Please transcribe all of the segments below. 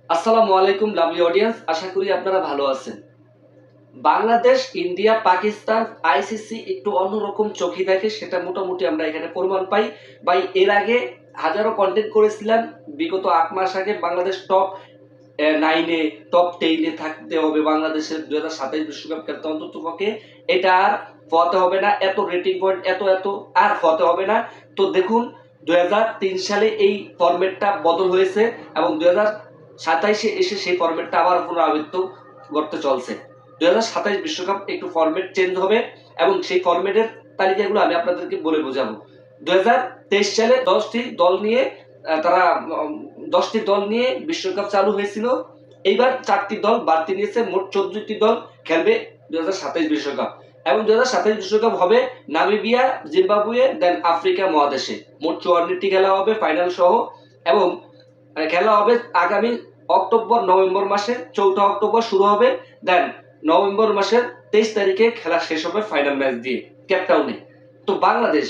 আসসালামু আলাইকুম lovely audience, আশা করি আপনারা ভালো আছেন। বাংলাদেশ, ইন্ডিয়া, পাকিস্তান আইসিসি একটু অন্যরকম চোখে দেখে, সেটা মোটামুটি আমরা এখানে প্রমাণ পাই। ভাই, এর আগে হাজারো কন্টেন্ট করেছিলাম। বিগত 8 মাস আগে বাংলাদেশ টপ 9-এ, টপ 10-এ থাকতে হবে, বাংলাদেশের 2027 বিশ্বকাপ খেলতে অন্ততপক্ষে। এটা আর হতে হবে না, এত রেটিং পয়েন্ট এত এত আর হতে হবে না। তো দেখুন, 2003 সালে এই ফরম্যাটটা বদল হয়েছে এবং 2027-এ এসে সেই ফরম্যাটটা আবার পুনরাবৃত্ত করতে চলছে। 2027 বিশ্বকাপ একটু ফরম্যাট চেঞ্জ হবে এবং সেই ফরম্যাটের তালিকাগুলো আমি আপনাদেরকে বলে বোঝাবো। 2023 সালে 10টি দল নিয়ে তারা 10টি দল নিয়ে বিশ্বকাপ চালু হয়েছিল। এইবার 4টি দল বাড়তি নিয়েছে, মোট 14টি দল খেলবে 2027 বিশ্বকাপ। এবং 2027 বিশ্বকাপ হবে নামিবিয়া, জিম্বাবুয়ে, দেন আফ্রিকা মহাদেশে। মোট 54টি খেলা হবে ফাইনাল সহ। এবং খেলা হবে আগামী নভেম্বর মাসে, 4 অক্টোবর শুরু হবে, দেন নভেম্বর মাসের 23 তারিখে খেলা শেষ হবে ফাইনাল ম্যাচ দিয়ে কেপটাউনে। তো বাংলাদেশ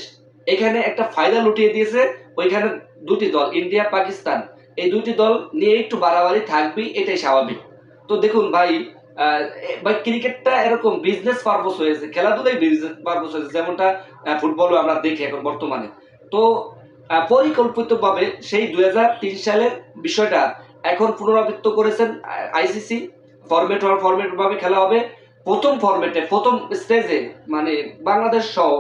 এখানে একটা ফায়দা লুটিয়ে দিয়েছে। ওইখানে দুটি দল, ইন্ডিয়া পাকিস্তান, এই দুটি দল নিয়ে একটু বাড়াবাড়ি থাকবেই, এটাই স্বাভাবিক। তো দেখুন ভাই, ভাই ক্রিকেটটা এরকম বিজনেস পারপোজ হয়েছে, খেলাধুলাই বিজনেস পারপোজ হয়েছে, যেমনটা ফুটবলও আমরা দেখি এখন বর্তমানে। তো পরিকল্পিতভাবে সেই 2003 সালের বিষয়টা এখন পুনরাবৃত্ত করেছেন আইসিসি। ফরম্যাট ভাবে খেলা হবে। প্রথম ফরম্যাটে, প্রথম স্টেজে, মানে বাংলাদেশ সহ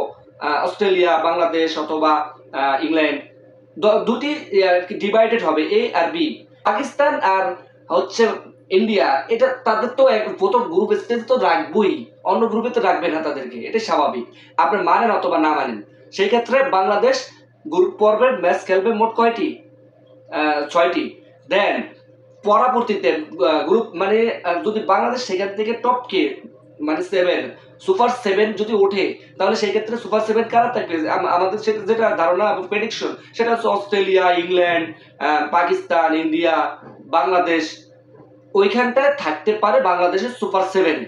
অস্ট্রেলিয়া, বাংলাদেশ অথবা ইংল্যান্ড, দুটি ডিভাইডেড হবে, এ আর বি। পাকিস্তান আর হচ্ছে ইন্ডিয়া, এটা তাদের তো প্রথম গ্রুপ স্টেজ তো রাখবই, অন্য গ্রুপে তো রাখবে না তাদেরকে, এটা স্বাভাবিক। আপনি মানেন অথবা না মানেন, সেই ক্ষেত্রে বাংলাদেশ গ্রুপ পর্বের ম্যাচ খেলবে মোট কয়টি? 6টি। দেন পরবর্তীতে গ্রুপ মানে যদি বাংলাদেশ সেখান থেকে টপ কে, মানে 7, সুপার 7 যদি ওঠে, তাহলে সেই ক্ষেত্রে সুপার 7 কারা থাকবে? আমাদের যেটা ধারণা এবং প্রেডিকশন, সেটা হচ্ছে Australia, England, Pakistan, India, Bangladesh. ওইখানটায় থাকতে পারে বাংলাদেশের সুপার 7।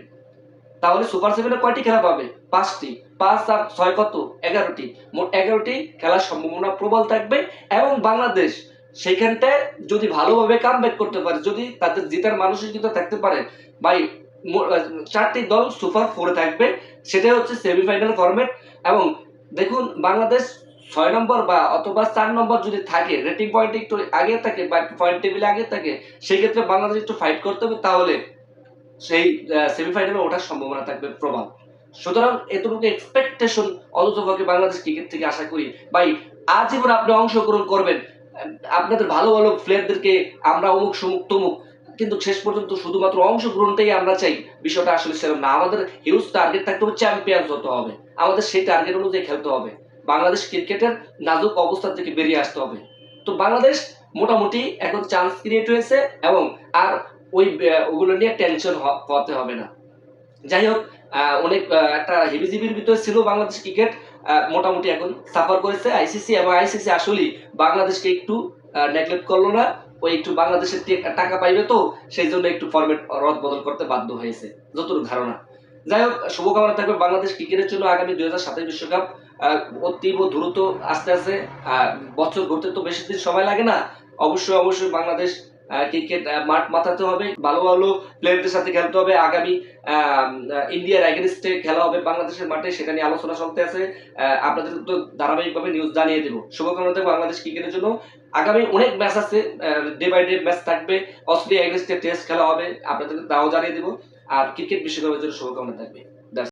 তাহলে সুপার 7-এ কয়টি খেলা পাবে? 5টি। 5 আর 6 কত? 11টি। মোট 11টি খেলার সম্ভাবনা প্রবল থাকবে। এবং বাংলাদেশ সেইখানটায় যদি ভালোভাবে কামব্যাক করতে পারে, যদি তাদের জেতার মানসিকতা থাকতে পারে, ভাই 4টি দল সুপার 4-এ থাকবে। সেটাই হচ্ছে সেমিফাইনাল ফরম্যাট। এবং দেখুন, বাংলাদেশ 6 নম্বর বা অথবা 4 নম্বর যদি থাকে, রেটিং পয়েন্টে একটু আগে থাকে বা পয়েন্ট টেবিলে আগে থাকে, সেই ক্ষেত্রে বাংলাদেশ একটু ফাইট করতে হবে, তাহলে সেই সেমিফাইনালে ওঠার সম্ভাবনা থাকবে প্রবল। সুতরাং এতটুকু এক্সপেকটেশন অন্ততপক্ষে বাংলাদেশ ক্রিকেট থেকে আশা করি। ভাই, আজীবন আপনি অংশগ্রহণ করবেন, আপনাদের ভালো ভালো প্লেয়ারদেরকে আমরা অমুক সমুক তমুক, কিন্তু শেষ পর্যন্ত শুধুমাত্র অংশগ্রহণটাই আমরা চাই, বিষয়টা আসলে সেরকম না। আমাদের হিউজ টার্গেট থাকতে হবে, চ্যাম্পিয়ন হতে হবে। আমাদের সেই টার্গেট অনুযায়ী খেলতে হবে। বাংলাদেশ ক্রিকেটের নাজুক অবস্থা থেকে বেরিয়ে আসতে হবে। তো বাংলাদেশ মোটামুটি এখন চান্স ক্রিয়েট হয়েছে এবং আর ওগুলো নিয়ে টেনশন হতে হবে না। যাই হোক, অনেক একটা হিবিজিবির ভিতরে ছিল বাংলাদেশ ক্রিকেট। মোটামুটি এখন সাফার করেছে আইসিসি, এবং আইসিসি আসলেই বাংলাদেশকে একটু নেগলেক্ট করলো না। ওই একটু বাংলাদেশের টাকা পাইবে, তো সেই জন্য একটু ফরম্যাট রদ বদল করতে বাধ্য হয়েছে, যতটুকু ধারণা। যাই হোক, শুভকামনা থাকবে বাংলাদেশ ক্রিকেটের জন্য। আগামী 2027 বিশ্বকাপ অতীব দ্রুত আস্তে আস্তে, বছর ঘুরতে তো বেশি দিন সময় লাগে না। অবশ্যই অবশ্যই বাংলাদেশ ক্রিকেট মাঠ মাতাতে হবে, ভালো ভালো প্লেয়ারদের সাথে খেলতে হবে। আগামী ইন্ডিয়ার এগেনস্টে খেলা হবে বাংলাদেশের মাঠে, সেটা নিয়ে আলোচনা চলতে আছে। আপনাদের তো ধারাবাহিকভাবে নিউজ জানিয়ে দেবো। শুভকামনা থাকবে বাংলাদেশ ক্রিকেটের জন্য। আগামী অনেক ম্যাচ আছে, ডে বাই ডে ম্যাচ থাকবে। অস্ট্রেলিয়া এগেনস্টে টেস্ট খেলা হবে, আপনাদের তাও জানিয়ে দেবো। আর ক্রিকেট বিশ্বকাপের জন্য শুভকামনা থাকবে।